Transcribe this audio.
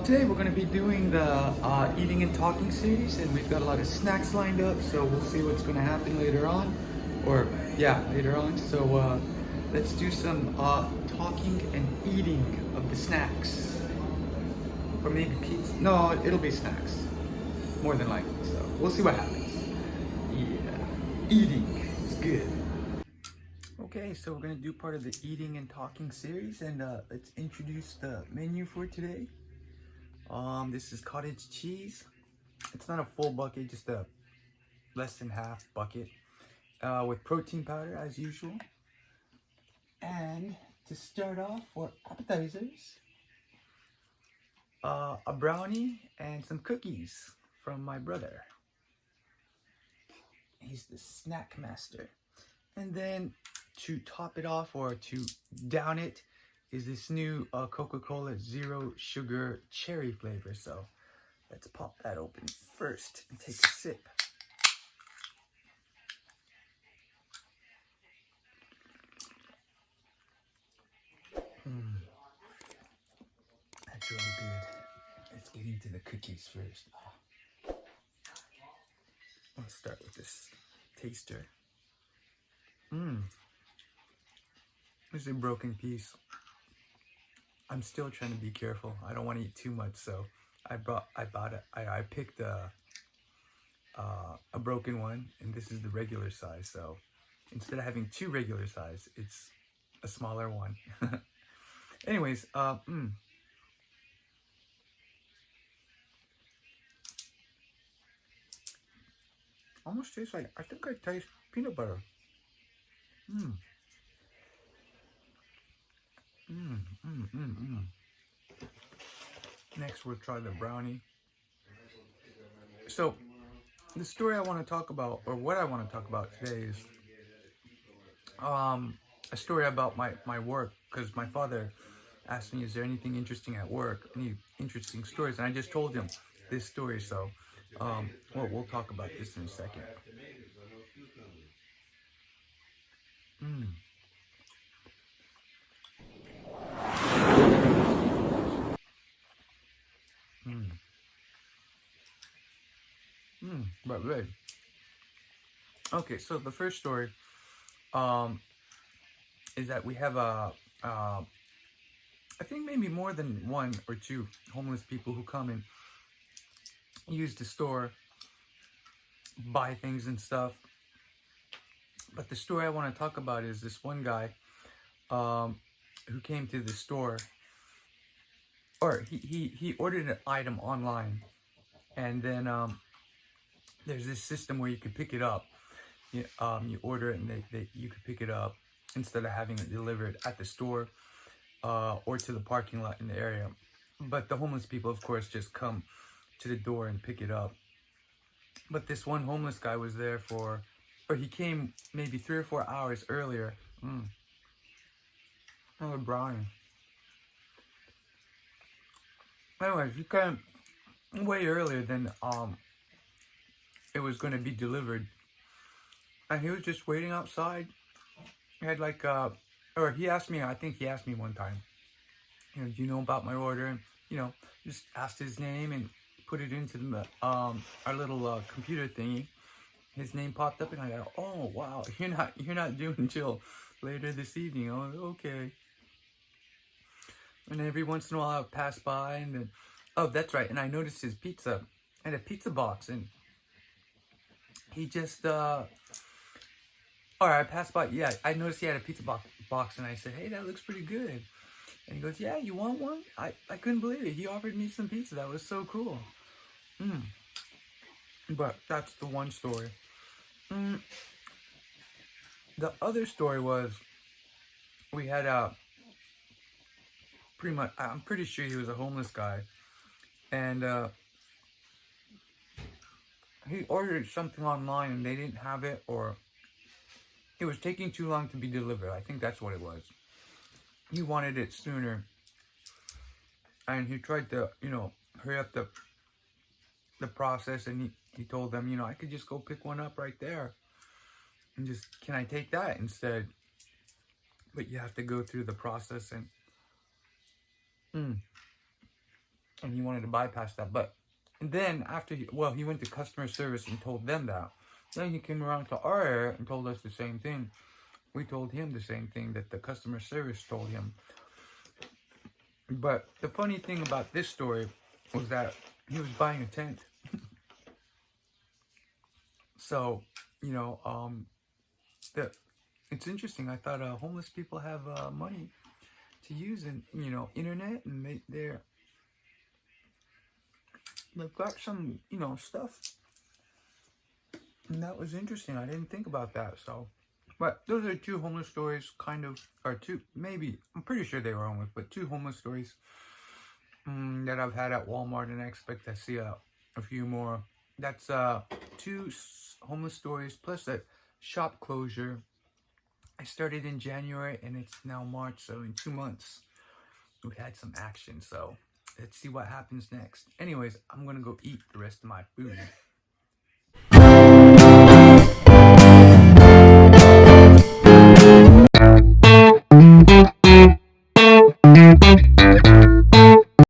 Today we're going to be doing the eating and talking series, and we've got a lot of snacks lined up, so we'll see what's going to happen later on. Or, yeah, later on. So let's do some talking and eating of the snacks. Or maybe pizza. No, it'll be snacks. More than likely, so we'll see what happens. Yeah, eating is good. Okay, so we're going to do part of the eating and talking series, and let's introduce the menu for today. This is cottage cheese. It's not a full bucket, just a less than half bucket with protein powder as usual. And to start off for appetizers, a brownie and some cookies from my brother. He's the snack master. And then to top it off or to down it is this new Coca-Cola Zero Sugar Cherry flavor. So let's pop that open first and take a sip. That's really good. Let's get into the cookies first. Let's start with this taster. This is a broken piece. I'm still trying to be careful. I don't want to eat too much, so I picked a broken one, and this is the regular size. So instead of having two regular size, it's a smaller one. Anyways, almost tastes like, I think I taste peanut butter. Next, we'll try the brownie. So, the story I want to talk about, or what I want to talk about today is a story about my work, because my father asked me, is there anything interesting at work, any interesting stories, and I just told him this story, so well, we'll talk about this in a second. But good. Okay, so the first story is that we have I think maybe more than one or two homeless people who come and use the store, buy things and stuff. But the story I want to talk about is this one guy who came to the store, or he ordered an item online, and then there's this system where you can pick it up. You order it and you can pick it up instead of having it delivered at the store or to the parking lot in the area. But the homeless people, of course, just come to the door and pick it up. But this one homeless guy was there or he came maybe 3 or 4 hours earlier. Another brownie. Anyways, he came way earlier than it was going to be delivered, and he was just waiting outside. He had like or he asked me, I think he asked me one time, do you know about my order? And just asked his name and put it into the our little computer thingy. His name popped up, and I go, oh wow, you're not due until later this evening. Oh, okay. And every once in a while I would pass by, and then, oh, that's right, and I noticed his pizza and a pizza box, and he just I passed by. Yeah, I noticed he had a pizza box, and I said, hey, that looks pretty good. And he goes, yeah, you want one? I couldn't believe it. He offered me some pizza. That was so cool. But that's the one story. The other story was, we had pretty much, I'm pretty sure he was a homeless guy, and he ordered something online and they didn't have it, or it was taking too long to be delivered. I think that's what it was. He wanted it sooner, and he tried to, hurry up the process, and he told them, I could just go pick one up right there, and just, can I take that instead? But you have to go through the process, and and he wanted to bypass that. But then after he went to customer service and told them that. Then he came around to our area and told us the same thing. We told him the same thing that the customer service told him. But the funny thing about this story was that he was buying a tent. So, you know, it's interesting. I thought homeless people have money to use in, you know, internet, and they've got some, you know, stuff. And that was interesting. I didn't think about that. So, but those are two homeless stories, kind of, or two, maybe, I'm pretty sure they were homeless, but two homeless stories that I've had at Walmart, and I expect to see a few more. That's two homeless stories plus a shop closure. I started in January and it's now March, so in 2 months we've had some action. So let's see what happens next. Anyways, I'm gonna go eat the rest of my food.